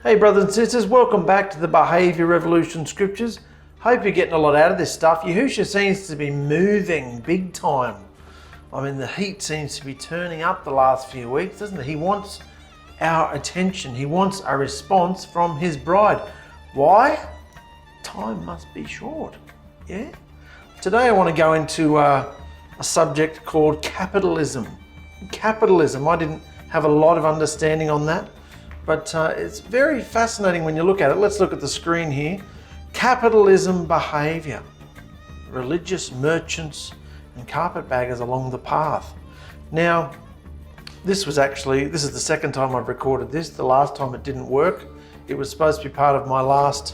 Hey brothers and sisters, welcome back to the Behaviour Revolution Scriptures. Hope you're getting a lot out of this stuff. Yahusha seems to be moving big time. I mean, the heat seems to be turning up the last few weeks, doesn't it? He wants our attention. He wants a response from his bride. Why? Time must be short, yeah? Today I want to go into a subject called capitalism. Capitalism, I didn't have a lot of understanding on that. But it's very fascinating when you look at it. Let's look at the screen here. Capitalism behaviour. Religious merchants and carpetbaggers along the path. Now, this is the second time I've recorded this. The last time it didn't work. It was supposed to be part of my last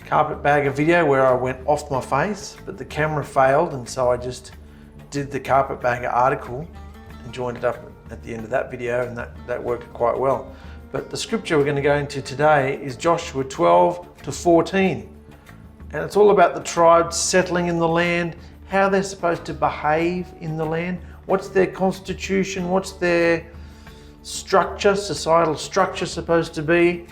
carpetbagger video where I went off my face, but the camera failed, and so I just did the carpetbagger article and joined it up at the end of that video, and that worked quite well. But the scripture we're going to go into today is Joshua 12 to 14. And it's all about the tribes settling in the land, how they're supposed to behave in the land, what's their constitution, what's their structure, societal structure supposed to be,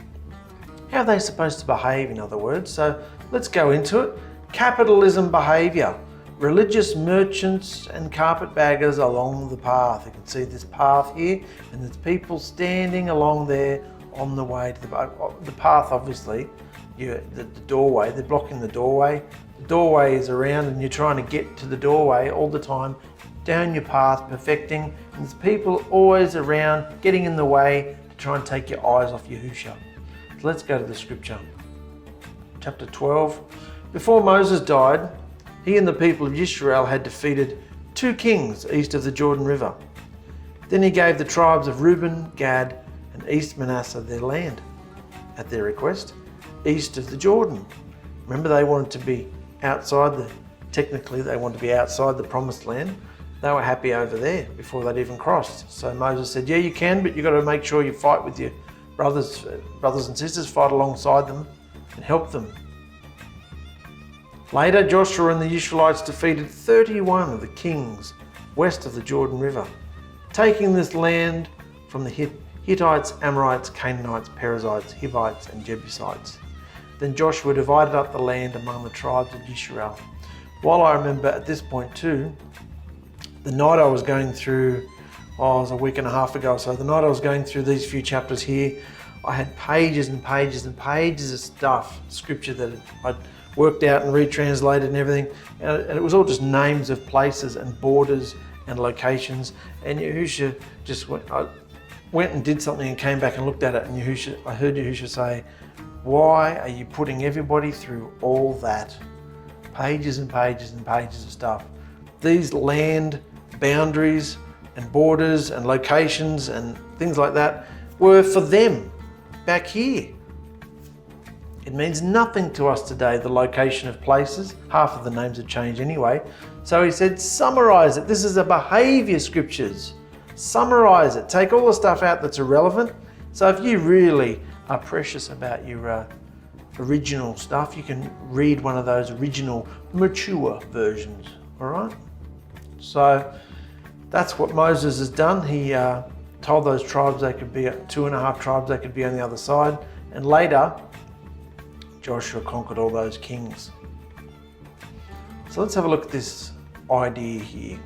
how they're supposed to behave, in other words. So let's go into it. Capitalism behaviour. Religious merchants and carpetbaggers along the path. You can see this path here, and there's people standing along there on the way to the path. Obviously, the doorway, they're blocking the doorway. The doorway is around, and you're trying to get to the doorway all the time, down your path, perfecting. And there's people always around, getting in the way to try and take your eyes off Yahusha. So let's go to the scripture. Chapter 12. Before Moses died, he and the people of Israel had defeated 2 kings east of the Jordan River. Then he gave the tribes of Reuben, Gad, and East Manasseh their land, at their request, east of the Jordan. Remember, they wanted to be technically they wanted to be outside the promised land. They were happy over there before they'd even crossed. So Moses said, yeah, you can, but you've got to make sure you fight with your brothers and sisters, fight alongside them and help them. Later, Joshua and the Israelites defeated 31 of the kings west of the Jordan River, taking this land from the Hittites, Amorites, Canaanites, Perizzites, Hivites, and Jebusites. Then Joshua divided up the land among the tribes of Israel. While I remember at this point too, the night I was going through, it was a week and a half ago, so the night I was going through these few chapters here, I had pages and pages and pages of stuff, scripture that I'd worked out and retranslated and everything, and it was all just names of places and borders and locations. And Yahusha just went and did something and came back and looked at it, and I heard Yahusha say, why are you putting everybody through all that? Pages and pages and pages of stuff. These land boundaries and borders and locations and things like that were for them back here. It means nothing to us today, the location of places. Half of the names have changed anyway. So he said, summarize it. This is a behaviour scriptures. Summarize it. Take all the stuff out that's irrelevant. So if you really are precious about your original stuff, you can read one of those original mature versions, all right? So that's what Moses has done. He told those tribes they could be, 2.5 tribes, they could be on the other side. And later, Joshua conquered all those kings. So let's have a look at this idea here.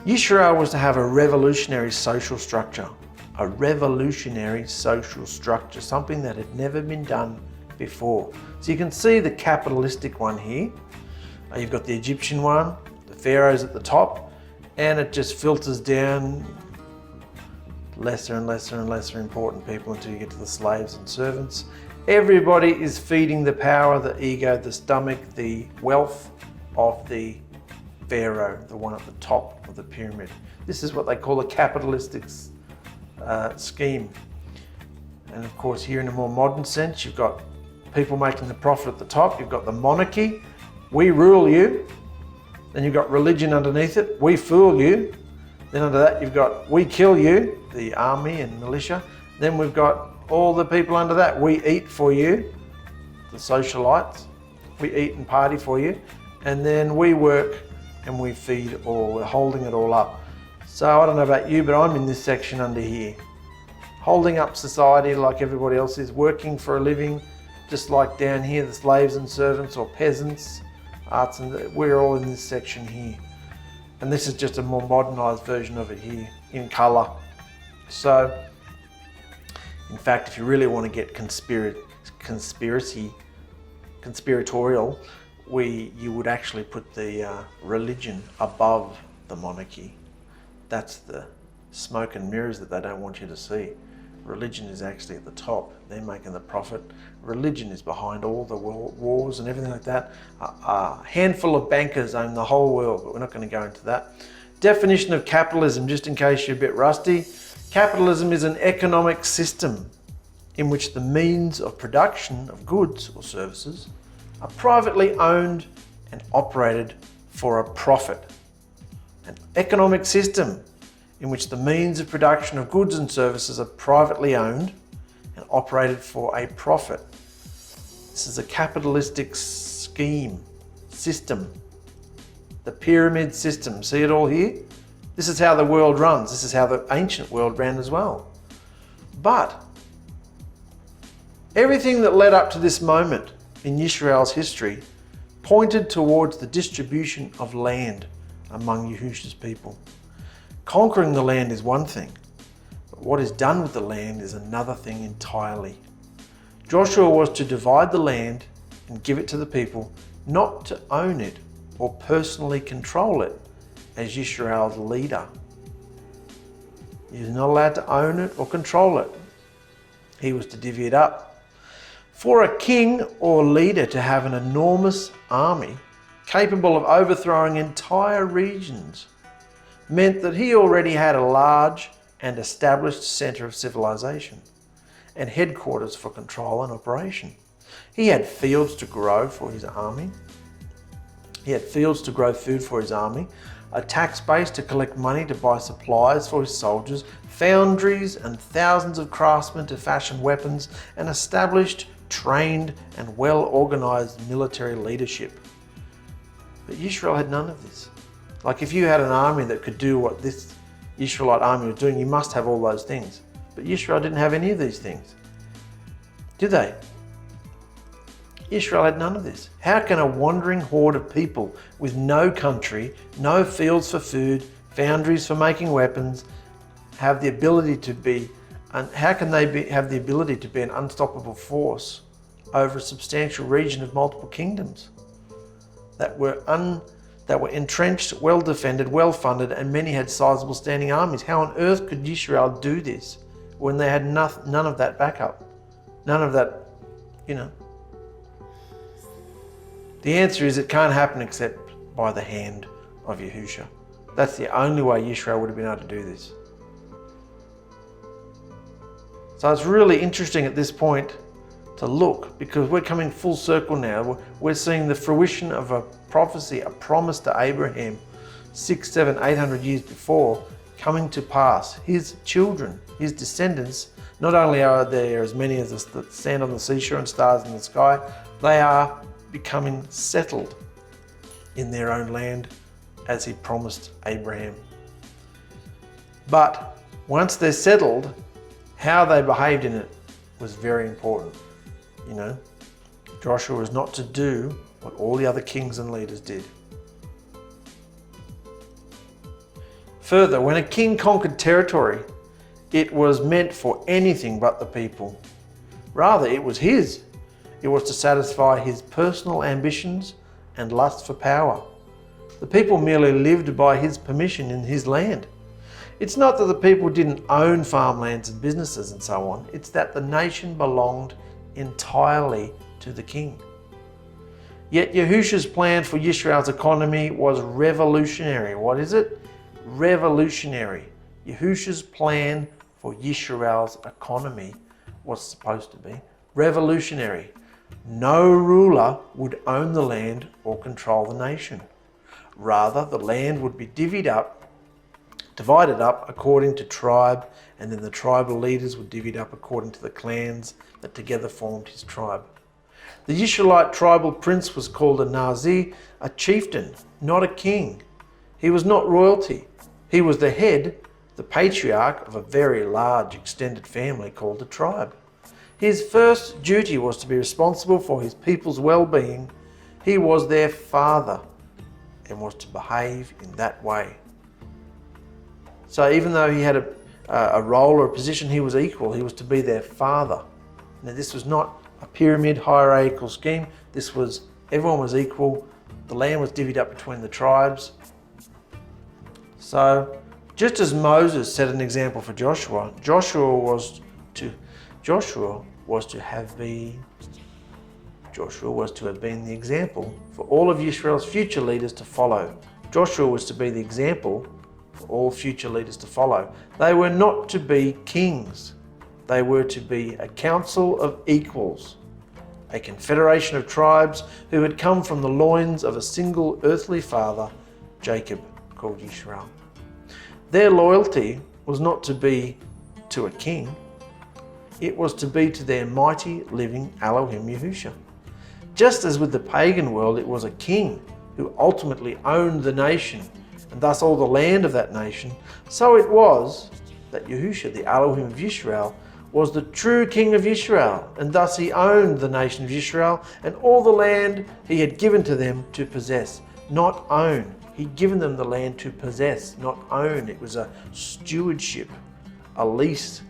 Israel was to have a revolutionary social structure. A revolutionary social structure, something that had never been done before. So you can see the capitalistic one here. You've got the Egyptian one, the pharaohs at the top, and it just filters down lesser and lesser and lesser important people until you get to the slaves and servants. Everybody is feeding the power, the ego, the stomach, the wealth of the pharaoh, the one at the top of the pyramid. This is what they call a capitalistic scheme. And of course, here in a more modern sense, you've got people making the profit at the top. You've got the monarchy, we rule you. Then you've got religion underneath it, we fool you. Then under that, you've got we kill you, the army and militia. Then we've got all the people under that, we eat for you, the socialites. We eat and party for you. And then we work and we feed all, we're holding it all up. So I don't know about you, but I'm in this section under here. holding up society like everybody else is, working for a living, just like down here, the slaves and servants or peasants, arts, and we're all in this section here. And this is just a more modernised version of it here in colour. So, in fact, if you really want to get conspiratorial, you would actually put the religion above the monarchy. That's the smoke and mirrors that they don't want you to see. Religion is actually at the top. They're making the profit. Religion is behind all the world wars and everything like that. A handful of bankers own the whole world, but we're not going to go into that. Definition of capitalism, just in case you're a bit rusty. Capitalism is an economic system in which the means of production of goods or services are privately owned and operated for a profit. An economic system in which the means of production of goods and services are privately owned and operated for a profit. This is a capitalistic scheme, system. The pyramid system, see it all here? This is how the world runs. This is how the ancient world ran as well. But everything that led up to this moment in Israel's history pointed towards the distribution of land among Yahusha's people. Conquering the land is one thing, but what is done with the land is another thing entirely. Joshua was to divide the land and give it to the people, not to own it or personally control it as Israel's leader. He was not allowed to own it or control it. He was to divvy it up. For a king or leader to have an enormous army capable of overthrowing entire regions meant that he already had a large and established centre of civilization and headquarters for control and operation. He had fields to grow for his army. He had fields to grow food for his army, a tax base to collect money to buy supplies for his soldiers, foundries and thousands of craftsmen to fashion weapons, and established, trained and well-organised military leadership. But Israel had none of this. Like if you had an army that could do what this Israelite army was doing, you must have all those things. But Israel didn't have any of these things. Did they? Israel had none of this. How can a wandering horde of people with no country, no fields for food, foundries for making weapons, have the ability to be, and how can they have the ability to be an unstoppable force over a substantial region of multiple kingdoms that were entrenched, well defended, well funded, and many had sizable standing armies? How on earth could Israel do this when they had none of that backup? None of that, The answer is it can't happen except by the hand of Yahusha. That's the only way Israel would have been able to do this. So it's really interesting at this point to look, because we're coming full circle now. We're seeing the fruition of a prophecy, a promise to Abraham 600, 700, 800 years before coming to pass. His children, his descendants, not only are there as many as the sand on the seashore and stars in the sky, they are becoming settled in their own land as he promised Abraham. But once they're settled, how they behaved in it was very important. Joshua was not to do what all the other kings and leaders did. Further, when a king conquered territory, it was meant for anything but the people. Rather, it was his. It was to satisfy his personal ambitions and lust for power. The people merely lived by his permission in his land. It's not that the people didn't own farmlands and businesses and so on. It's that the nation belonged entirely to the king. Yet Yahusha's plan for Israel's economy was revolutionary. What is it? Revolutionary. Yahusha's plan for Israel's economy was supposed to be revolutionary. No ruler would own the land or control the nation. Rather, the land would be divided up according to tribe, and then the tribal leaders were divvied up according to the clans that together formed his tribe. The Israelite tribal prince was called a Nazir, a chieftain, not a king. He was not royalty. He was the head, the patriarch of a very large extended family called a tribe. His first duty was to be responsible for his people's well-being. He was their father and was to behave in that way. So even though he had a role or a position, he was equal. He was to be their father. Now this was not a pyramid hierarchical scheme. This was, everyone was equal. The land was divvied up between the tribes. So just as Moses set an example for Joshua, Joshua was to have been the example for all of Israel's future leaders to follow. Joshua was to be the example for all future leaders to follow. They were not to be kings. They were to be a council of equals, a confederation of tribes who had come from the loins of a single earthly father, Jacob, called Israel. Their loyalty was not to be to a king. It was to be to their mighty living Elohim Yahusha. Just as with the pagan world, it was a king who ultimately owned the nation and thus all the land of that nation, so it was that Yahusha, the Elohim of Israel, was the true king of Israel, and thus he owned the nation of Israel and all the land he had given to them to possess, not own. He'd given them the land to possess, not own. It was a stewardship, a lease.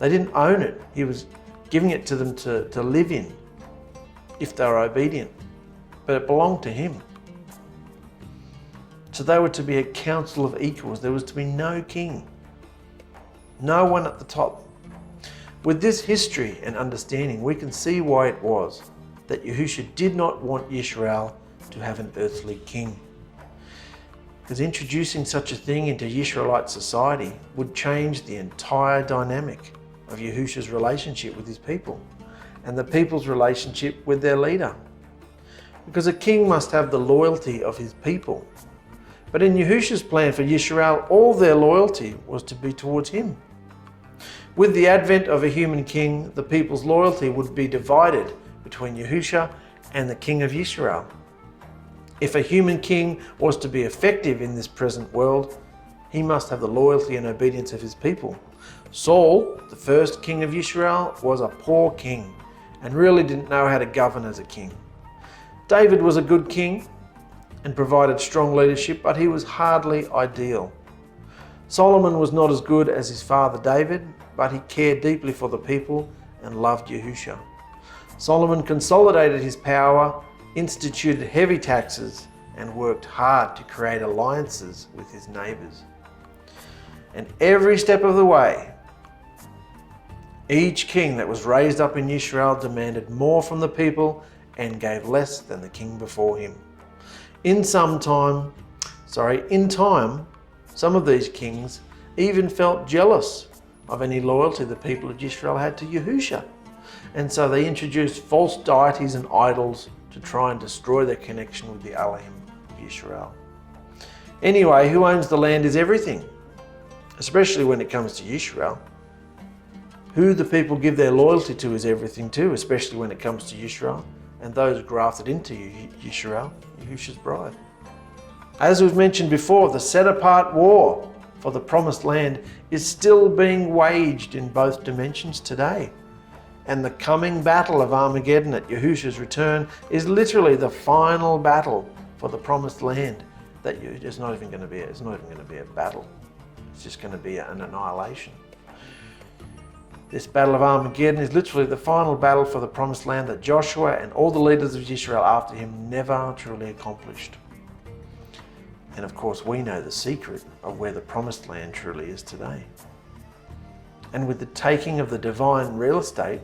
They didn't own it. He was giving it to them to live in if they were obedient, but it belonged to him. So they were to be a council of equals. There was to be no king, no one at the top. With this history and understanding, we can see why it was that Yahusha did not want Israel to have an earthly king. Because introducing such a thing into Israelite society would change the entire dynamic of Yahusha's relationship with his people and the people's relationship with their leader. Because a king must have the loyalty of his people. But in Yahusha's plan for Israel, all their loyalty was to be towards him. With the advent of a human king, the people's loyalty would be divided between Yahusha and the king of Israel. If a human king was to be effective in this present world, he must have the loyalty and obedience of his people. Saul, the first king of Israel, was a poor king and really didn't know how to govern as a king. David was a good king and provided strong leadership, but he was hardly ideal. Solomon was not as good as his father David, but he cared deeply for the people and loved Yahusha. Solomon consolidated his power, instituted heavy taxes, and worked hard to create alliances with his neighbors. And every step of the way, each king that was raised up in Israel demanded more from the people and gave less than the king before him. In time, some of these kings even felt jealous of any loyalty the people of Israel had to Yahusha. And so they introduced false deities and idols to try and destroy their connection with the Elohim of Israel. Anyway, who owns the land is everything, especially when it comes to Israel. Who the people give their loyalty to is everything too, especially when it comes to Israel and those grafted into Israel, Yahusha's bride. As we've mentioned before, the set-apart war for the promised land is still being waged in both dimensions today. And the coming battle of Armageddon at Yahusha's return is literally the final battle for the promised land. It's not even going to be a battle. It's just going to be an annihilation. This battle of Armageddon is literally the final battle for the promised land that Joshua and all the leaders of Israel after him never truly accomplished. And of course, we know the secret of where the promised land truly is today. And with the taking of the divine real estate,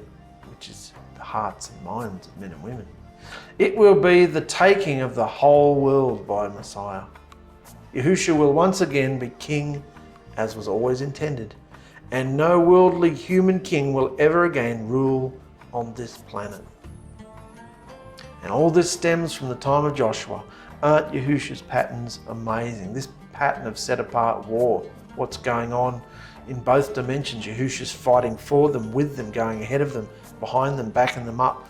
which is the hearts and minds of men and women, it will be the taking of the whole world by Messiah. Yahusha will once again be king as was always intended, and no worldly human king will ever again rule on this planet. And all this stems from the time of Joshua. Aren't Yahusha's patterns amazing? This pattern of set-apart war, what's going on in both dimensions. Yahusha's fighting for them, with them, going ahead of them, behind them, backing them up,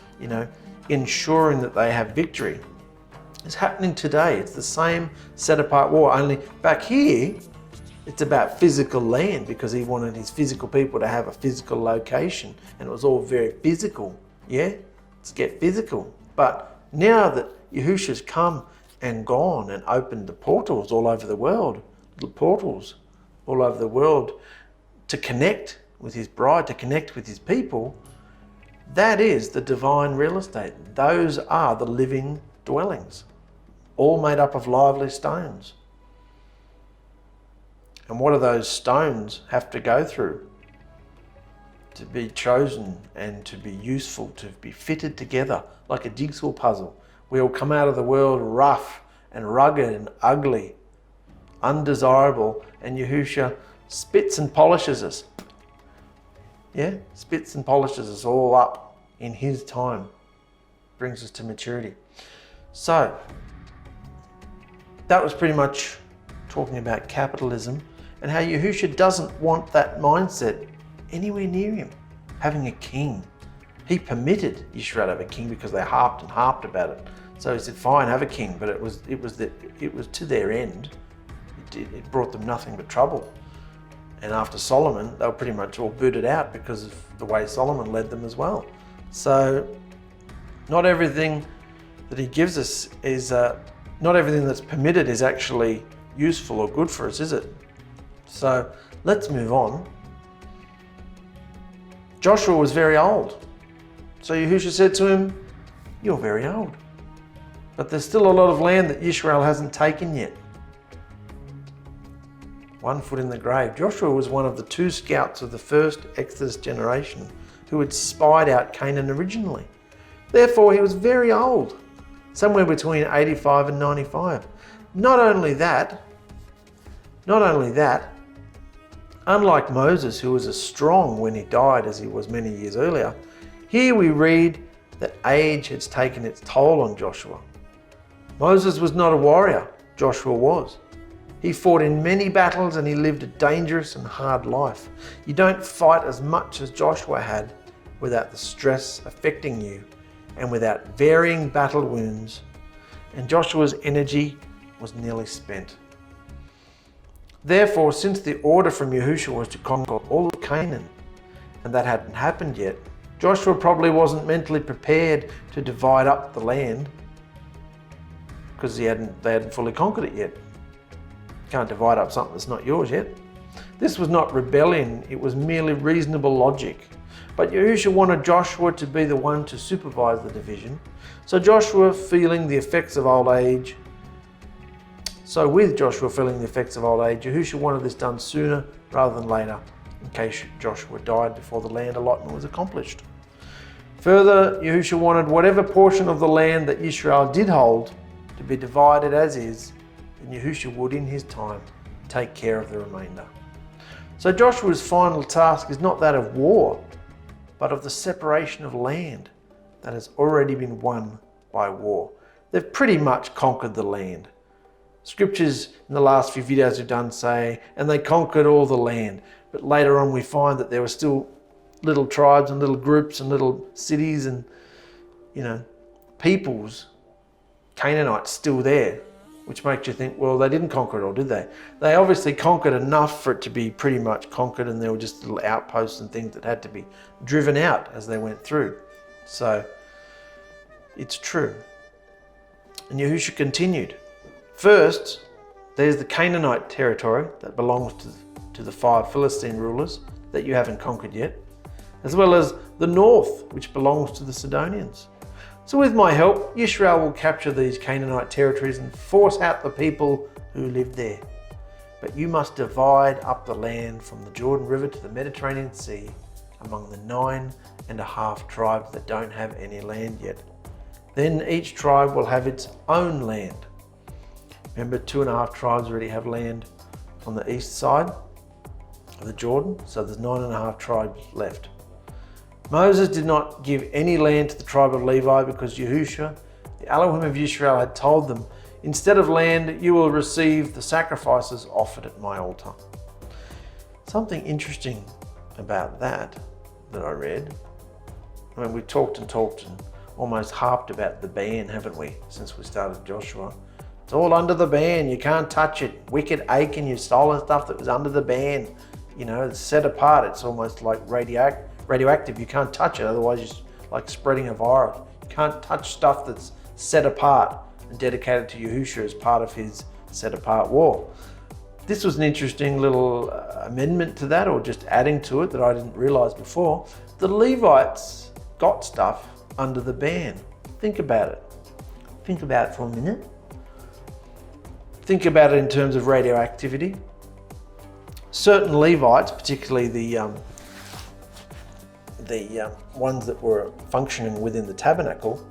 ensuring that they have victory. It's happening today. It's the same set-apart war, only back here, It's about physical land because he wanted his physical people to have a physical location, and it was all very physical. Yeah, let's get physical. But now that Yahusha's come and gone and opened the portals all over the world, little portals all over the world to connect with his bride, to connect with his people, that is the divine real estate. Those are the living dwellings, all made up of lively stones. And what do those stones have to go through to be chosen and to be useful, to be fitted together like a jigsaw puzzle? We all come out of the world rough and rugged and ugly, undesirable, and Yahusha spits and polishes us. Yeah, spits and polishes us all up in his time, brings us to maturity. So that was pretty much talking about capitalism and how Yahusha doesn't want that mindset anywhere near him, having a king. He permitted Israel to have a king because they harped and harped about it. So he said, fine, have a king, but it was to their end. It brought them nothing but trouble. And after Solomon, they were pretty much all booted out because of the way Solomon led them as well. So not everything that he gives us is, not everything that's permitted is actually useful or good for us, is it? So let's move on. Joshua was very old. So Yahusha said to him, you're very old, but there's still a lot of land that Israel hasn't taken yet. 1 foot in the grave. Joshua was one of the 2 scouts of the first Exodus generation who had spied out Canaan originally. Therefore, he was very old, somewhere between 85 and 95. Not only that, unlike Moses, who was as strong when he died as he was many years earlier, here we read that age has taken its toll on Joshua. Moses was not a warrior, Joshua was. He fought in many battles and he lived a dangerous and hard life. You don't fight as much as Joshua had without the stress affecting you and without varying battle wounds. And Joshua's energy was nearly spent. Therefore, since the order from Yahusha was to conquer all of Canaan, and that hadn't happened yet, Joshua probably wasn't mentally prepared to divide up the land because they hadn't fully conquered it yet. You can't divide up something that's not yours yet. This was not rebellion, it was merely reasonable logic. But Yahusha wanted Joshua to be the one to supervise the division. So with Joshua feeling the effects of old age, Yahusha wanted this done sooner rather than later, in case Joshua died before the land allotment was accomplished. Further, Yahusha wanted whatever portion of the land that Israel did hold to be divided as is, and Yahusha would, in his time, take care of the remainder. So Joshua's final task is not that of war, but of the separation of land that has already been won by war. They've pretty much conquered the land. Scriptures in the last few videos we've done say, and they conquered all the land. But later on we find that there were still little tribes and little groups and little cities and, peoples, Canaanites still there, which makes you think, well, they didn't conquer it all, did they? They obviously conquered enough for it to be pretty much conquered, and there were just little outposts and things that had to be driven out as they went through. So it's true. And Yahusha continued. First, there's the Canaanite territory that belongs to the 5 Philistine rulers that you haven't conquered yet, as well as the north, which belongs to the Sidonians. So with my help, Israel will capture these Canaanite territories and force out the people who live there. But you must divide up the land from the Jordan River to the Mediterranean Sea among the 9.5 tribes that don't have any land yet. Then each tribe will have its own land. Remember, 2.5 tribes already have land on the east side of the Jordan, so there's 9.5 tribes left. Moses did not give any land to the tribe of Levi because Yahusha, the Elohim of Israel, had told them, instead of land, you will receive the sacrifices offered at my altar. Something interesting about that I read. We talked and almost harped about the ban, haven't we, since we started Joshua. It's all under the ban. You can't touch it. Wicked Achan, you've stolen stuff that was under the ban. You know, it's set apart. It's almost like radioactive. You can't touch it, otherwise it's like spreading a virus. You can't touch stuff that's set apart and dedicated to Yahusha as part of his set apart war. This was an interesting little amendment to that, or just adding to it that I didn't realize before. The Levites got stuff under the ban. Think about it. Think about it for a minute. Think about it in terms of radioactivity. Certain Levites, particularly the ones that were functioning within the tabernacle,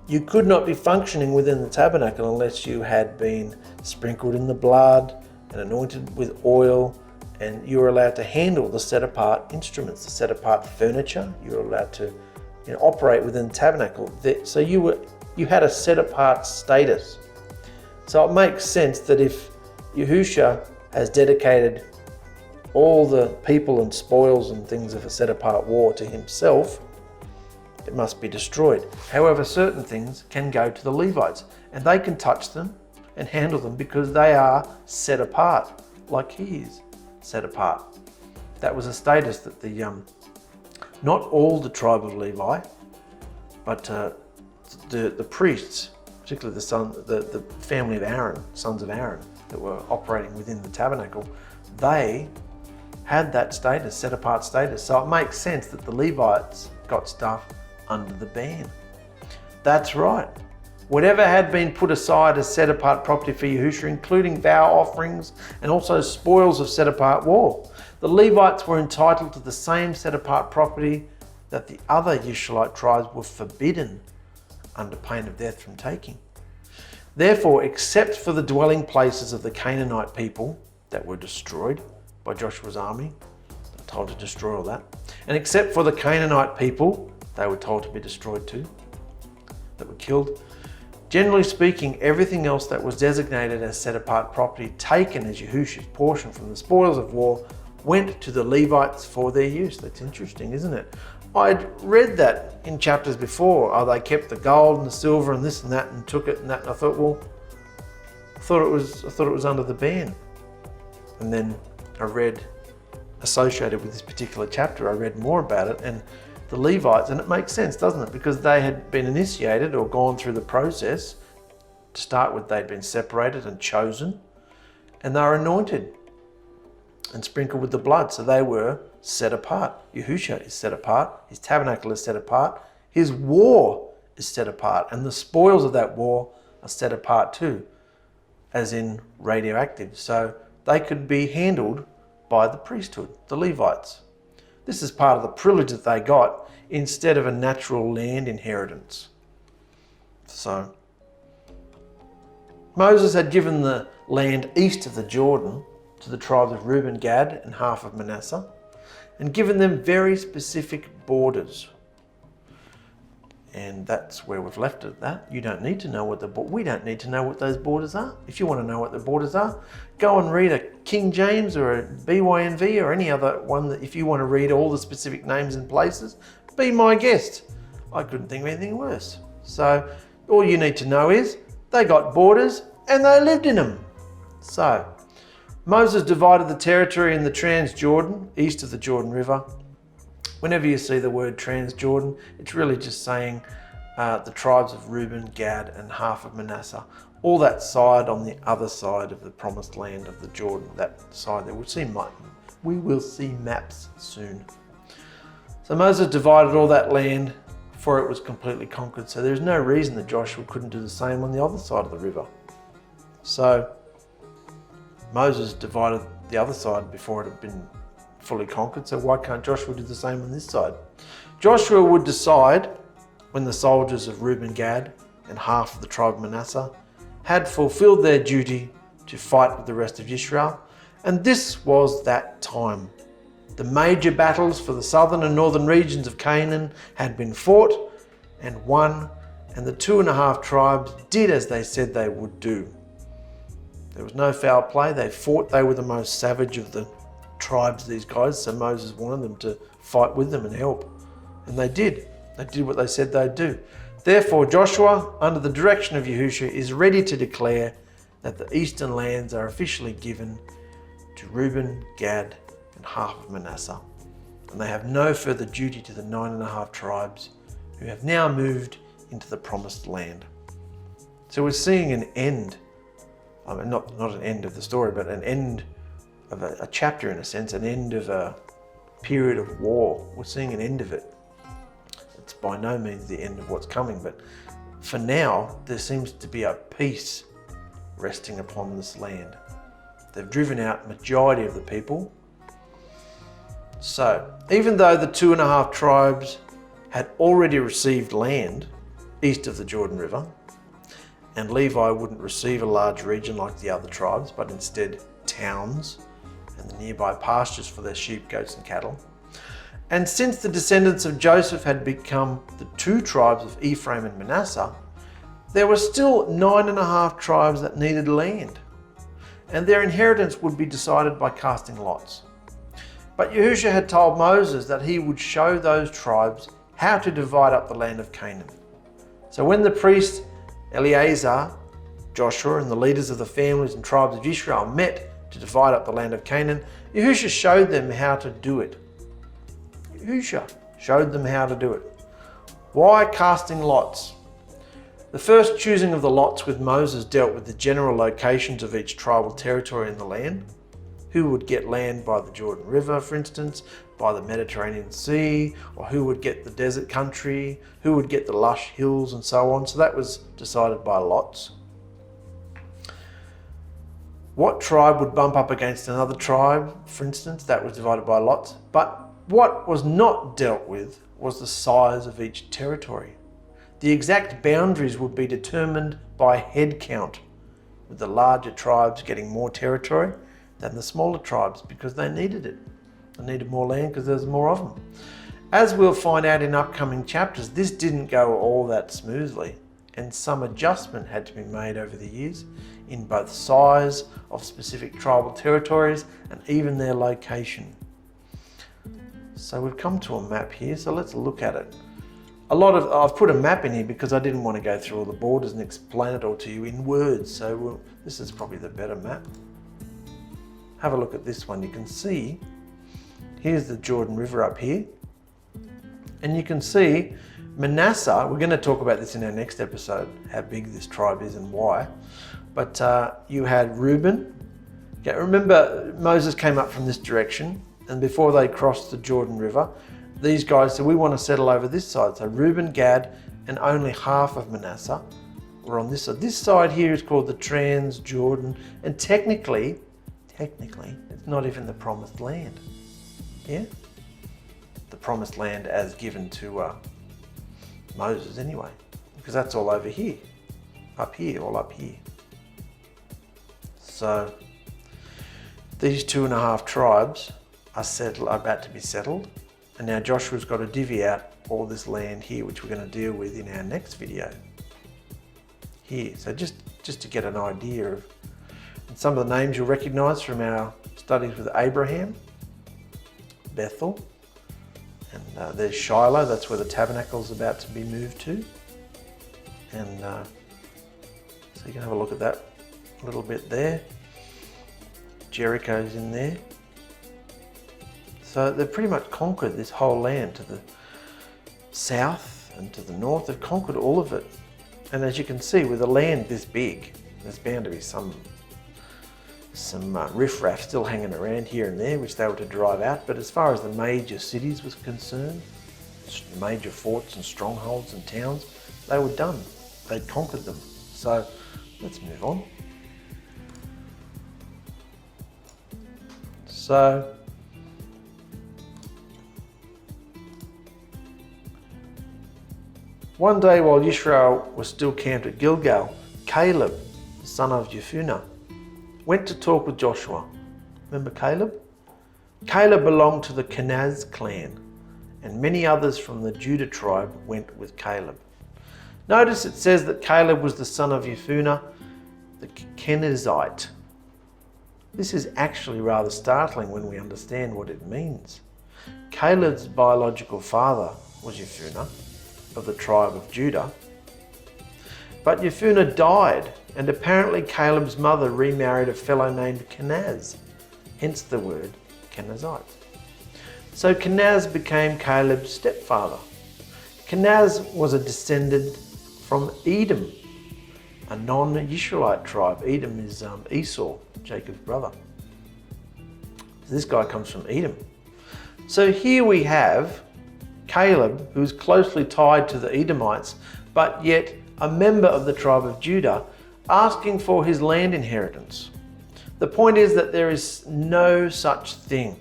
you could not be functioning within the tabernacle unless you had been sprinkled in the blood and anointed with oil, and you were allowed to handle the set apart instruments, the set apart furniture. You were allowed to operate within the tabernacle. So you had a set apart status. So it makes sense that if Yahusha has dedicated all the people and spoils and things of a set apart war to himself, it must be destroyed. However, certain things can go to the Levites, and they can touch them and handle them because they are set apart, like he is set apart. That was a status that not all the tribe of Levi, but the priests, particularly the family of Aaron, sons of Aaron, that were operating within the tabernacle, they had that status, set apart status. So it makes sense that the Levites got stuff under the ban. That's right. Whatever had been put aside as set apart property for Yahusha, including vow offerings and also spoils of set apart war, the Levites were entitled to the same set apart property that the other Israelite tribes were forbidden under pain of death from taking. Therefore, except for the dwelling places of the Canaanite people that were destroyed by Joshua's army, they were told to destroy all that, and except for the Canaanite people, they were told to be destroyed too, that were killed. Generally speaking, everything else that was designated as set apart property taken as Yahusha's portion from the spoils of war went to the Levites for their use. That's interesting, isn't it? I'd read that in chapters before. Oh, they kept the gold and the silver and this and that and took it and that, and I thought, well, I thought it was under the ban. And then I read, associated with this particular chapter, I read more about it, and the Levites, and it makes sense, doesn't it? Because they had been initiated or gone through the process. To start with, they'd been separated and chosen, and they were anointed and sprinkled with the blood. So they were set apart. Yahusha is set apart. His tabernacle is set apart. His war is set apart. And the spoils of that war are set apart too, as in radioactive. So they could be handled by the priesthood, the Levites. This is part of the privilege that they got instead of a natural land inheritance. So Moses had given the land east of the Jordan to the tribes of Reuben, Gad, and half of Manasseh, and given them very specific borders. And that's where we've left it at that. You don't need to know we don't need to know what those borders are. If you want to know what the borders are, go and read a King James or a BYNV or any other one. That if you want to read all the specific names and places, be my guest. I couldn't think of anything worse. So all you need to know is they got borders and they lived in them. So Moses divided the territory in the Transjordan, east of the Jordan River. Whenever you see the word Transjordan, it's really just saying the tribes of Reuben, Gad, and half of Manasseh. All that side on the other side of the promised land of the Jordan, that side there. We will see maps soon. So Moses divided all that land, for it was completely conquered. So there's no reason that Joshua couldn't do the same on the other side of the river. So Moses divided the other side before it had been fully conquered, so why can't Joshua do the same on this side? Joshua would decide when the soldiers of Reuben, Gad, and half of the tribe of Manasseh had fulfilled their duty to fight with the rest of Israel, and this was that time. The major battles for the southern and northern regions of Canaan had been fought and won, and the 2.5 tribes did as they said they would do. There was no foul play. They fought. They were the most savage of the tribes, these guys, so Moses wanted them to fight with them and help, and they did. They did what they said they'd do. Therefore Joshua, under the direction of Yahusha, is ready to declare that the eastern lands are officially given to Reuben, Gad, and half of Manasseh, and they have no further duty to the 9.5 tribes who have now moved into the promised land. So we're seeing an end, I mean, not an end of the story, but an end of a chapter in a sense, an end of a period of war. We're seeing an end of it. It's by no means the end of what's coming, but for now, there seems to be a peace resting upon this land. They've driven out majority of the people. So, even though the 2.5 tribes had already received land east of the Jordan River, and Levi wouldn't receive a large region like the other tribes, but instead towns and the nearby pastures for their sheep, goats and cattle. And since the descendants of Joseph had become the 2 tribes of Ephraim and Manasseh, there were still 9.5 tribes that needed land, and their inheritance would be decided by casting lots. But Yahusha had told Moses that he would show those tribes how to divide up the land of Canaan. So when the priest Eleazar, Joshua, and the leaders of the families and tribes of Israel met to divide up the land of Canaan, Yahusha showed them how to do it. Yahusha showed them how to do it. Why casting lots? The first choosing of the lots with Moses dealt with the general locations of each tribal territory in the land. Who would get land by the Jordan River, for instance, by the Mediterranean Sea, or who would get the desert country, who would get the lush hills and so on. So that was decided by lots. What tribe would bump up against another tribe, for instance, that was divided by lots. But what was not dealt with was the size of each territory. The exact boundaries would be determined by head count, with the larger tribes getting more territory than the smaller tribes because they needed it. They needed more land because there's more of them. As we'll find out in upcoming chapters, this didn't go all that smoothly, and some adjustment had to be made over the years in both size of specific tribal territories and even their location. So we've come to a map here, so let's look at it. I've put a map in here because I didn't want to go through all the borders and explain it all to you in words, so this is probably the better map. Have a look at this one. You can see, here's the Jordan River up here, and you can see Manasseh. We're going to talk about this in our next episode, how big this tribe is and why. But you had Reuben. Okay, remember, Moses came up from this direction, and before they crossed the Jordan River, these guys said, we want to settle over this side. So Reuben, Gad, and only half of Manasseh were on this side. This side here is called the Trans-Jordan, and technically, it's not even the promised land. Yeah? The promised land as given to Moses anyway, because that's all over here, all up here. So these 2.5 tribes are about to be settled, and now Joshua's got to divvy out all this land here, which we're going to deal with in our next video here. So just to get an idea of some of the names you'll recognise from our studies with Abraham, Bethel, and there's Shiloh, that's where the tabernacle's about to be moved to. And so you can have a look at that a little bit there. Jericho's in there. So they've pretty much conquered this whole land to the south and to the north. They've conquered all of it. And as you can see, with a land this big, there's bound to be some riffraff still hanging around here and there, which they were to drive out. But as far as the major cities was concerned, major forts and strongholds and towns, they were done. They'd conquered them. So let's move on. So one day while Israel was still camped at Gilgal, Caleb, the son of Jephunneh, went to talk with Joshua. Remember Caleb? Caleb belonged to the Kenaz clan, and many others from the Judah tribe went with Caleb. Notice it says that Caleb was the son of Jephunneh, the Kenizzite. This is actually rather startling when we understand what it means. Caleb's biological father was Jephunneh of the tribe of Judah, But Yahusha died, and apparently Caleb's mother remarried a fellow named Kenaz, hence the word Kenizzite. So Kenaz became Caleb's stepfather. Kenaz was a descendant from Edom, a non-Yisraelite tribe. Edom is Esau, Jacob's brother. So this guy comes from Edom. So here we have Caleb, who's closely tied to the Edomites, but yet a member of the tribe of Judah, asking for his land inheritance. The point is that there is no such thing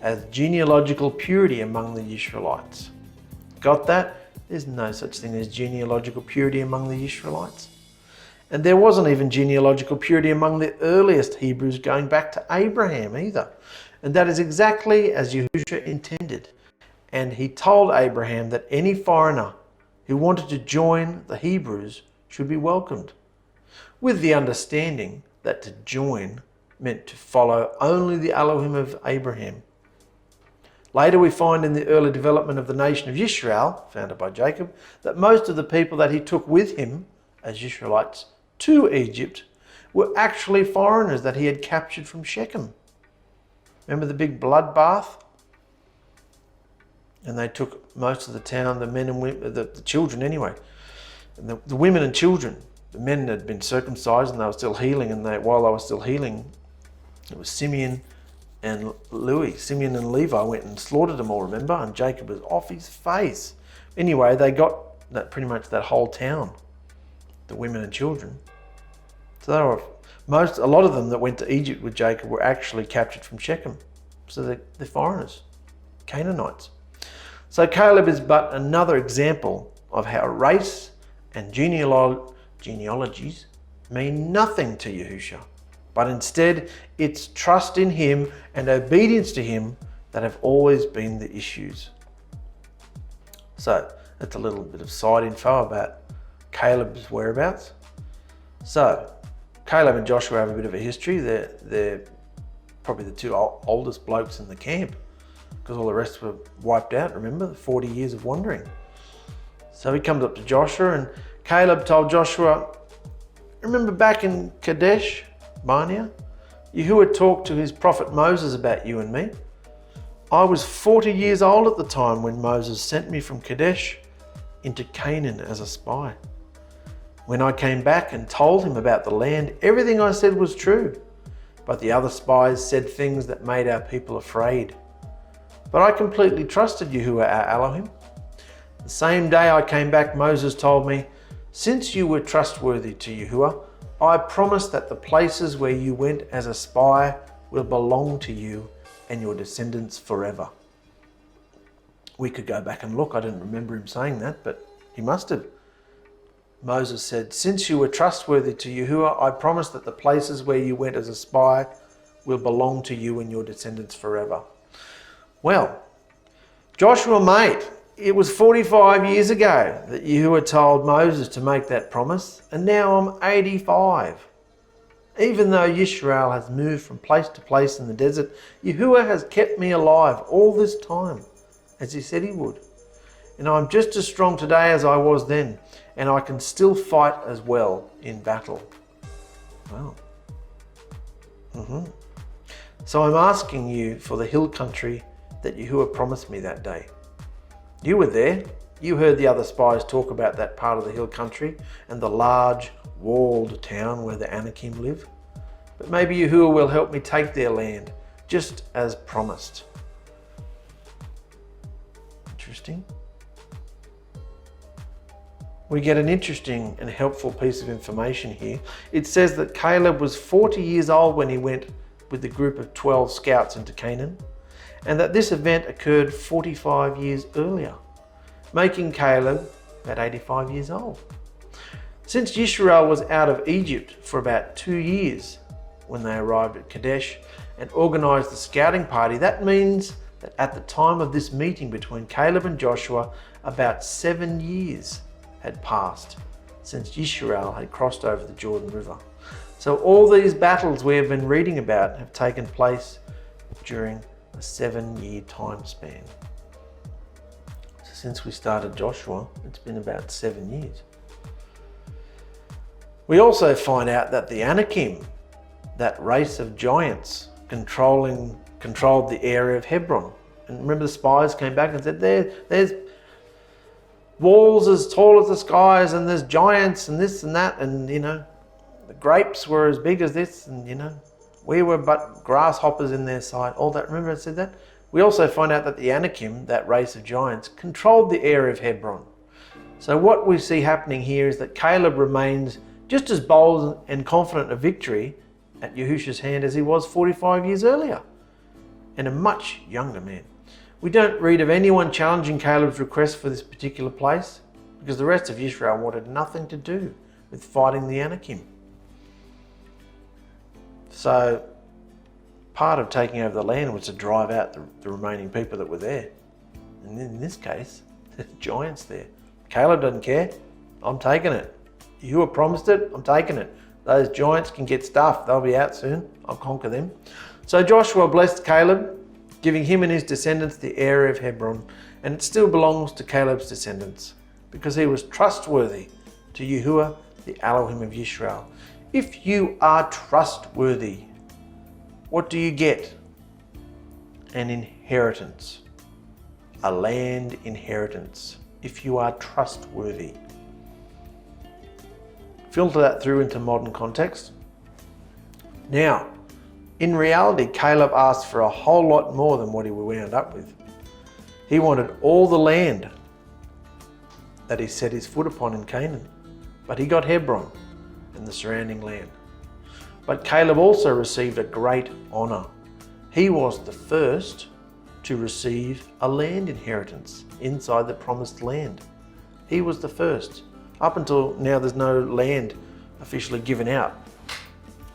as genealogical purity among the Israelites. Got that? There's no such thing as genealogical purity among the Israelites. And there wasn't even genealogical purity among the earliest Hebrews going back to Abraham either. And that is exactly as Yahusha intended. And he told Abraham that any foreigner who wanted to join the Hebrews should be welcomed, with the understanding that to join meant to follow only the Elohim of Abraham. Later we find in the early development of the nation of Israel, founded by Jacob, that most of the people that he took with him as Israelites to Egypt were actually foreigners that he had captured from Shechem. Remember the big bloodbath? And they took most of the town, the men and women, the children anyway, and the women and children. The men had been circumcised and they were still healing, and while they were still healing, it was Simeon and Levi went and slaughtered them all, remember? And Jacob was off his face. Anyway, they got pretty much that whole town, the women and children. So they were, a lot of them that went to Egypt with Jacob were actually captured from Shechem. So they're foreigners, Canaanites. So Caleb is but another example of how race and genealogies mean nothing to Yahusha, but instead it's trust in him and obedience to him that have always been the issues. So that's a little bit of side info about Caleb's whereabouts. So Caleb and Joshua have a bit of a history. They're probably the two oldest blokes in the camp, because all the rest were wiped out, remember, the 40 years of wandering. So he comes up to Joshua, and Caleb told Joshua, remember back in Kadesh Barnea, Yahuwah talked to his prophet Moses about you and me. I was 40 years old at the time when Moses sent me from Kadesh into Canaan as a spy. When I came back and told him about the land, everything I said was true, but the other spies said things that made our people afraid. But I completely trusted Yahuwah our Elohim. The same day I came back, Moses told me, since you were trustworthy to Yahuwah, I promise that the places where you went as a spy will belong to you and your descendants forever. We could go back and look. I didn't remember him saying that, but he must have. Moses said, since you were trustworthy to Yahuwah, I promise that the places where you went as a spy will belong to you and your descendants forever. Well, Joshua, mate, it was 45 years ago that Yahuwah told Moses to make that promise, and now I'm 85. Even though Yisrael has moved from place to place in the desert, Yahuwah has kept me alive all this time, as he said he would. And I'm just as strong today as I was then, and I can still fight as well in battle. Wow. So I'm asking you for the hill country that Yahuwah promised me that day. You were there. You heard the other spies talk about that part of the hill country and the large walled town where the Anakim live. But maybe Yahuwah will help me take their land, just as promised. Interesting. We get an interesting and helpful piece of information here. It says that Caleb was 40 years old when he went with the group of 12 scouts into Canaan, and that this event occurred 45 years earlier, making Caleb about 85 years old. Since Yisrael was out of Egypt for about 2 years when they arrived at Kadesh and organised the scouting party, that means that at the time of this meeting between Caleb and Joshua, about 7 years had passed since Yisrael had crossed over the Jordan River. So all these battles we have been reading about have taken place during a 7-year time span. It's since we started Joshua, it's been about 7 years. We also find out that the Anakim, that race of giants, controlled the area of Hebron. And remember, the spies came back and said, there's walls as tall as the skies, and there's giants and this and that, and the grapes were as big as this, and we were but grasshoppers in their sight. All that, remember I said that? We also find out that the Anakim, that race of giants, controlled the area of Hebron. So what we see happening here is that Caleb remains just as bold and confident of victory at Yahusha's hand as he was 45 years earlier, and a much younger man. We don't read of anyone challenging Caleb's request for this particular place, because the rest of Israel wanted nothing to do with fighting the Anakim. So part of taking over the land was to drive out the remaining people that were there. And in this case, there's giants there. Caleb doesn't care. I'm taking it. You have promised it, I'm taking it. Those giants can get stuff. They'll be out soon. I'll conquer them. So Joshua blessed Caleb, giving him and his descendants the area of Hebron, and it still belongs to Caleb's descendants because he was trustworthy to Yahuwah, the Elohim of Yisrael. If you are trustworthy, what do you get? An inheritance, a land inheritance, if you are trustworthy. Filter that through into modern context. Now, in reality, Caleb asked for a whole lot more than what he wound up with. He wanted all the land that he set his foot upon in Canaan, but he got Hebron and the surrounding land. But Caleb also received a great honor. He was the first to receive a land inheritance inside the promised land. He was the first. Up until now, there's no land officially given out.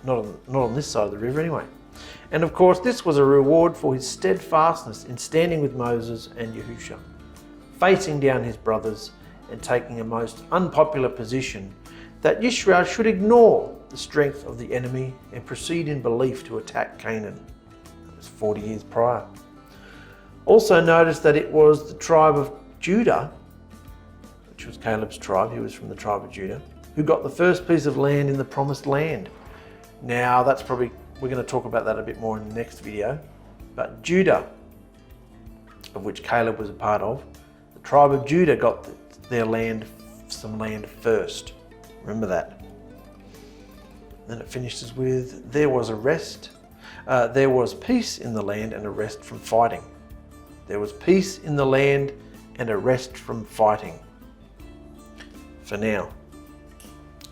Not on this side of the river anyway. And of course, this was a reward for his steadfastness in standing with Moses and Yahusha, facing down his brothers and taking a most unpopular position that Yisrael should ignore the strength of the enemy and proceed in belief to attack Canaan. That was 40 years prior. Also notice that it was the tribe of Judah, which was Caleb's tribe, he was from the tribe of Judah, who got the first piece of land in the promised land. Now that's probably, we're going to talk about that a bit more in the next video, but Judah, of which Caleb was a part of, the tribe of Judah got their land, some land first. Remember that. Then it finishes with, there was peace in the land and a rest from fighting. There was peace in the land and a rest from fighting. For now.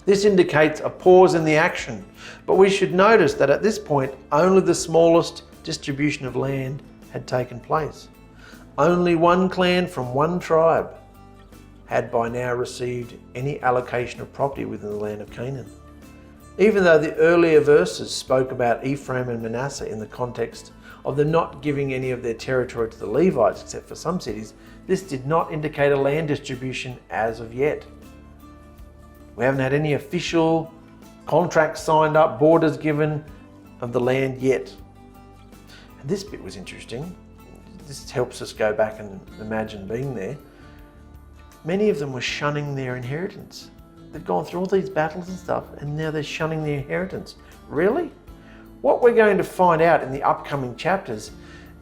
This indicates a pause in the action, but we should notice that at this point, only the smallest distribution of land had taken place. Only one clan from one tribe had by now received any allocation of property within the land of Canaan. Even though the earlier verses spoke about Ephraim and Manasseh in the context of them not giving any of their territory to the Levites except for some cities, this did not indicate a land distribution as of yet. We haven't had any official contracts signed up, borders given of the land yet. And this bit was interesting. This helps us go back and imagine being there. Many of them were shunning their inheritance. They've gone through all these battles and stuff, and now they're shunning their inheritance. Really? What we're going to find out in the upcoming chapters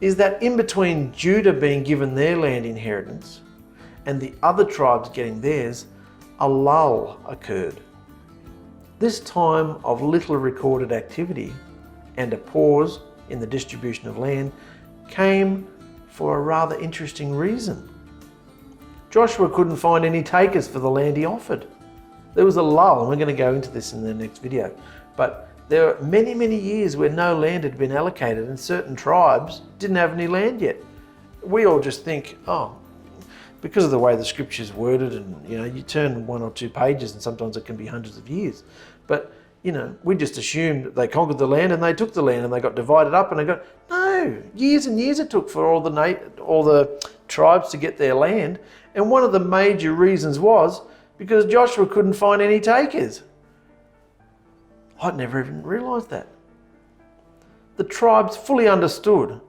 is that in between Judah being given their land inheritance and the other tribes getting theirs, a lull occurred. This time of little recorded activity and a pause in the distribution of land came for a rather interesting reason. Joshua couldn't find any takers for the land he offered. There was a lull, and we're going to go into this in the next video, but there were many, many years where no land had been allocated and certain tribes didn't have any land yet. We all just think, oh, because of the way the scripture's worded, and you turn 1 or 2 pages and sometimes it can be hundreds of years. But we just assumed they conquered the land and they took the land and they got divided up and no, years and years it took for all the tribes to get their land. And one of the major reasons was because Joshua couldn't find any takers. I'd never even realised that. The tribes fully understood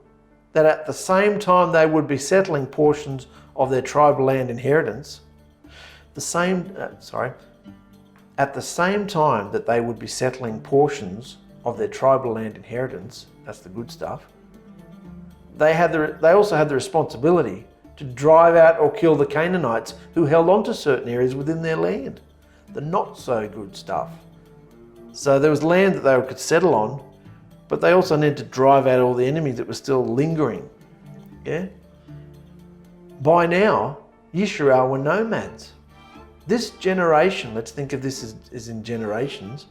that at the same time they would be settling portions of their tribal land inheritance, at the same time that they would be settling portions of their tribal land inheritance, that's the good stuff, they also had the responsibility to drive out or kill the Canaanites who held on to certain areas within their land, the not so good stuff. So there was land that they could settle on, but they also needed to drive out all the enemies that were still lingering. Yeah? By now, Yisrael were nomads. This generation, let's think of this as in generations,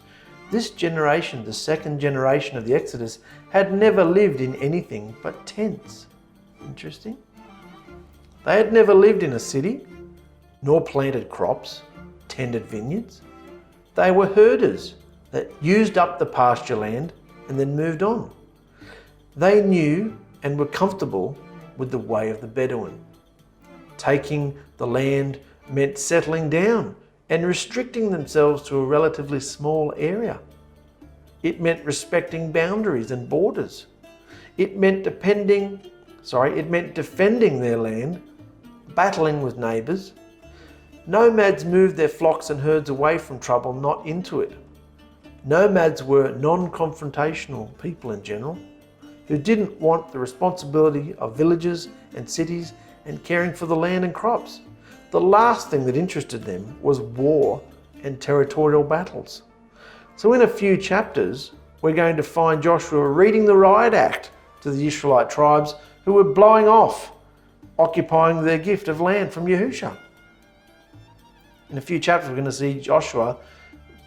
this generation, the second generation of the Exodus, had never lived in anything but tents. Interesting. They had never lived in a city, nor planted crops, tended vineyards. They were herders that used up the pasture land and then moved on. They knew and were comfortable with the way of the Bedouin. Taking the land meant settling down and restricting themselves to a relatively small area. It meant respecting boundaries and borders. It meant defending their land, battling with neighbours. Nomads moved their flocks and herds away from trouble, not into it. Nomads were non-confrontational people in general, who didn't want the responsibility of villages and cities and caring for the land and crops. The last thing that interested them was war and territorial battles. So in a few chapters, we're going to find Joshua reading the riot act to the Israelite tribes who were blowing off, occupying their gift of land from Yahusha. In a few chapters, we're going to see Joshua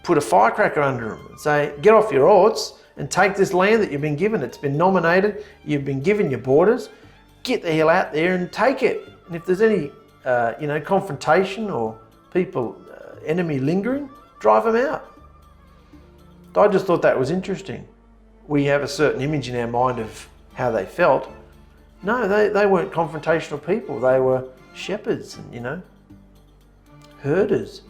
put a firecracker under them and say, get off your horse and take this land that you've been given. It's been nominated, you've been given your borders, get the hell out there and take it. And if there's any confrontation or enemy lingering, drive them out. I just thought that was interesting. We have a certain image in our mind of how they felt. No, they weren't confrontational people. They were shepherds and, herders,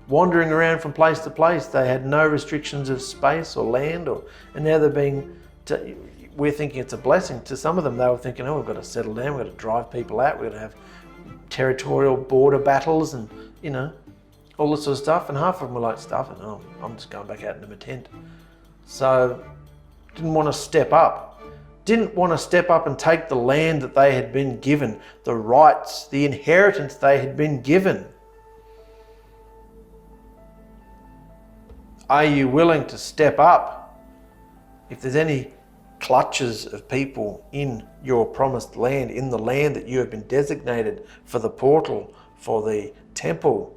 wandering around from place to place. They had no restrictions of space or land, and now we're thinking it's a blessing. To some of them, they were thinking, we've got to settle down, we've got to drive people out, we've got to have territorial border battles and, all this sort of stuff. And half of them were like, stuff it, I'm just going back out into my tent. So, didn't want to step up and take the land that they had been given, the rights, the inheritance they had been given. Are you willing to step up? If there's any clutches of people in your promised land, in the land that you have been designated for the portal, for the temple,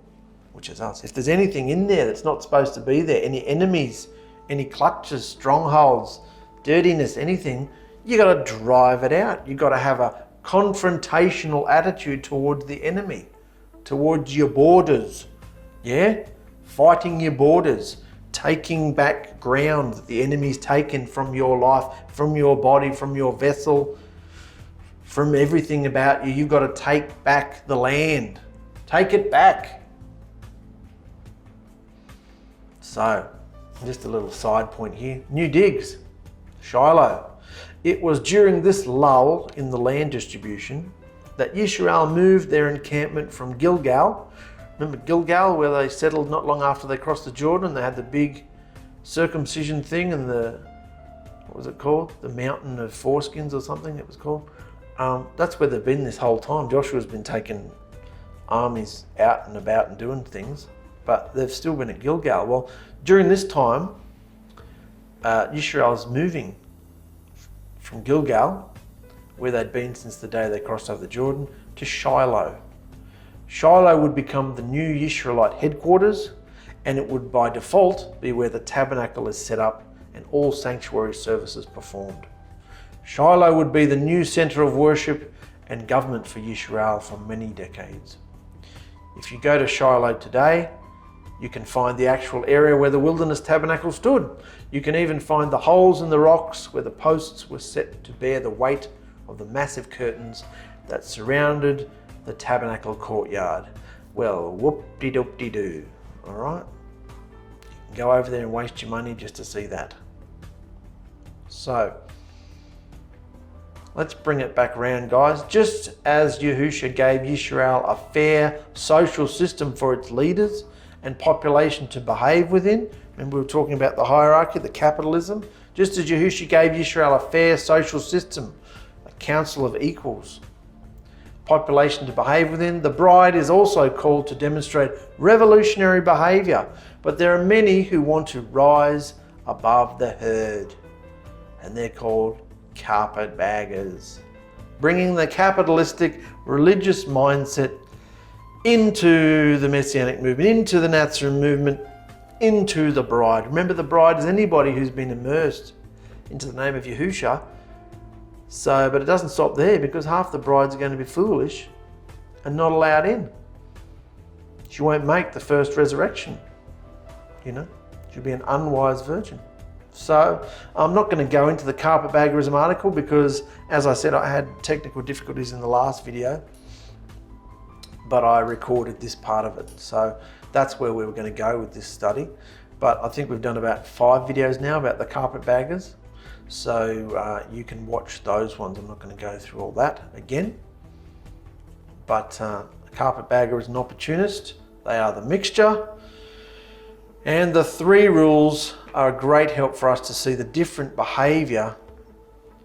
which is us, if there's anything in there that's not supposed to be there, any enemies, any clutches, strongholds, dirtiness, anything, you got to drive it out. You got to have a confrontational attitude towards the enemy, towards your borders. Yeah? Fighting your borders, taking back ground that the enemy's taken from your life, from your body, from your vessel, from everything about you. You've got to take back the land. Take it back. So, just a little side point here. New digs, Shiloh. It was during this lull in the land distribution that Yisrael moved their encampment from Gilgal. Remember Gilgal, where they settled not long after they crossed the Jordan? They had the big circumcision thing and what was it called? The mountain of foreskins or something it was called. That's where they've been this whole time. Joshua's been taking armies out and about and doing things, but they've still been at Gilgal. Well, during this time, Yisrael's moving from Gilgal, where they'd been since the day they crossed over the Jordan, to Shiloh. Shiloh would become the new Yisraelite headquarters, and it would by default be where the tabernacle is set up and all sanctuary services performed. Shiloh would be the new centre of worship and government for Yisrael for many decades. If you go to Shiloh today, you can find the actual area where the wilderness tabernacle stood. You can even find the holes in the rocks where the posts were set to bear the weight of the massive curtains that surrounded the tabernacle courtyard. Well, whoop-de-doop-de-doo, all right? You can go over there and waste your money just to see that. So, let's bring it back around, guys. Just as Yahusha gave Yisrael a fair social system for its leaders and population to behave within, remember we were talking about the hierarchy, the capitalism, just as Yahusha gave Yisrael a fair social system, a council of equals, population to behave within, the bride is also called to demonstrate revolutionary behavior. But there are many who want to rise above the herd, and they're called carpetbaggers, bringing the capitalistic religious mindset into the Messianic movement, into the Nazarene movement, into the bride. Remember, the bride is anybody who's been immersed into the name of Yahusha. So, but it doesn't stop there, because half the brides are going to be foolish and not allowed in. She won't make the first resurrection. She'll be an unwise virgin. So I'm not going to go into the carpetbaggerism article because, as I said, I had technical difficulties in the last video, but I recorded this part of it. So that's where we were going to go with this study. But I think we've done about 5 videos now about the carpetbaggers. So you can watch those ones. I'm not going to go through all that again. But a carpetbagger is an opportunist. They are the mixture. And the 3 rules are a great help for us to see the different behaviour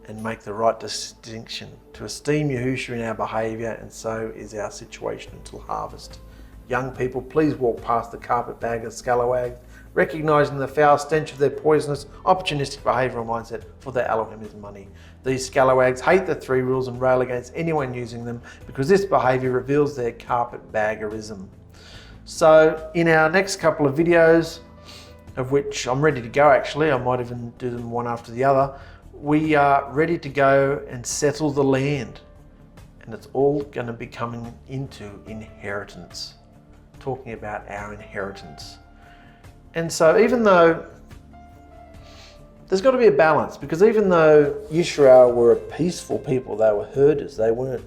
and make the right distinction. To esteem Yahusha in our behaviour, and so is our situation until harvest. Young people, please walk past the carpetbaggers, scalawags, recognising the foul stench of their poisonous, opportunistic behavioural mindset, for their Elohim is money. These scalawags hate the 3 rules and rail against anyone using them, because this behaviour reveals their carpetbaggerism. So in our next couple of videos, of which I'm ready to go actually, I might even do them one after the other, we are ready to go and settle the land. And it's all going to be coming into inheritance, talking about our inheritance. And so even though there's got to be a balance, because even though Yisrael were a peaceful people, they were herders, they weren't,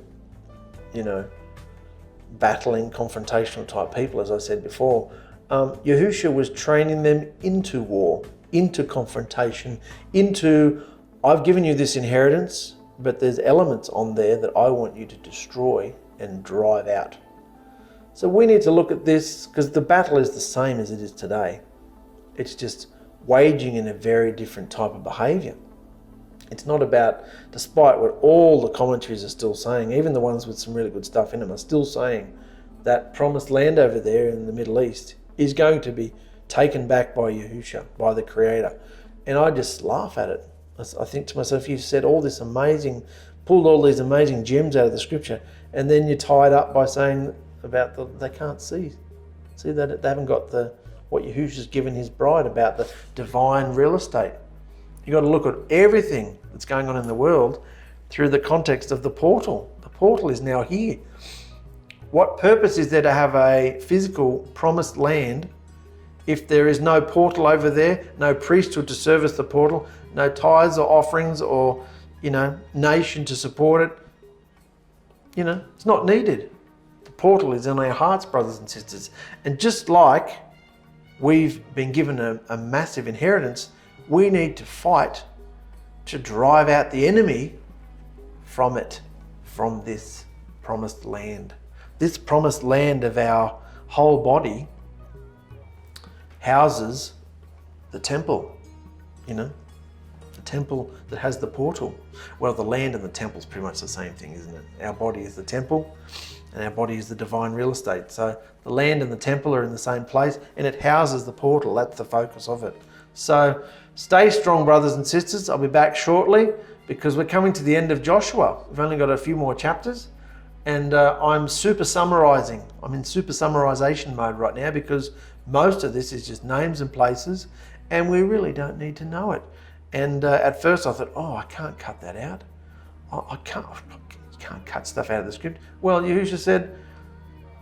battling, confrontational type people, as I said before. Yahusha was training them into war, into confrontation, into, I've given you this inheritance, but there's elements on there that I want you to destroy and drive out. So we need to look at this, because the battle is the same as it is today. It's just waging in a very different type of behaviour. It's not about, despite what all the commentaries are still saying, even the ones with some really good stuff in them are still saying that promised land over there in the Middle East is going to be taken back by Yahusha, by the Creator. And I just laugh at it. I think to myself, you said all this amazing, pulled all these amazing gems out of the scripture, and then you tie it up by saying about they can't see that they haven't got what Yahusha's given his bride about the divine real estate. You've got to look at everything that's going on in the world through the context of the portal. The portal is now here. What purpose is there to have a physical promised land if there is no portal over there, no priesthood to service the portal, no tithes or offerings or, nation to support it? It's not needed. The portal is in our hearts, brothers and sisters. And just like we've been given a massive inheritance, we need to fight to drive out the enemy from this promised land. This promised land of our whole body houses the temple, the temple that has the portal. Well, the land and the temple is pretty much the same thing, isn't it? Our body is the temple and our body is the divine real estate. So the land and the temple are in the same place and it houses the portal. That's the focus of it. So stay strong, brothers and sisters. I'll be back shortly because we're coming to the end of Joshua. We've only got a few more chapters, and I'm super summarizing. I'm in super summarization mode right now because most of this is just names and places, and we really don't need to know it. And at first I thought, I can't cut that out. I can't cut stuff out of the script. Well, Yahusha said,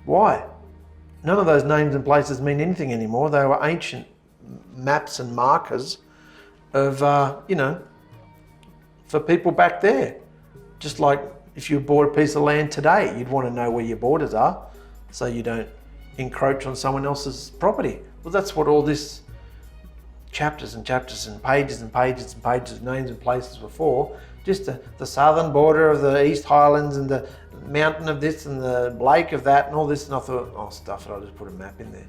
why? None of those names and places mean anything anymore. They were ancient maps and markers of, for people back there. Just like if you bought a piece of land today, you'd want to know where your borders are so you don't encroach on someone else's property. Well, that's what all this chapters and chapters and pages and pages and pages of names and places were for, just the southern border of the East Highlands and the mountain of this and the lake of that and all this. And I thought, oh, stuff it, I'll just put a map in there.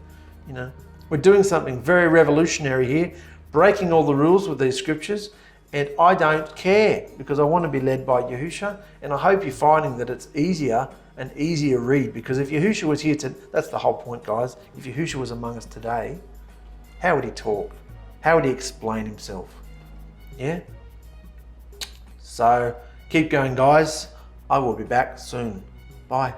You know, we're doing something very revolutionary here, breaking all the rules with these scriptures. And I don't care because I want to be led by Yahusha. And I hope you're finding that it's easier and easier read, because if Yahusha was here that's the whole point, guys. If Yahusha was among us today, how would he talk? How would he explain himself? Yeah? So keep going, guys. I will be back soon. Bye.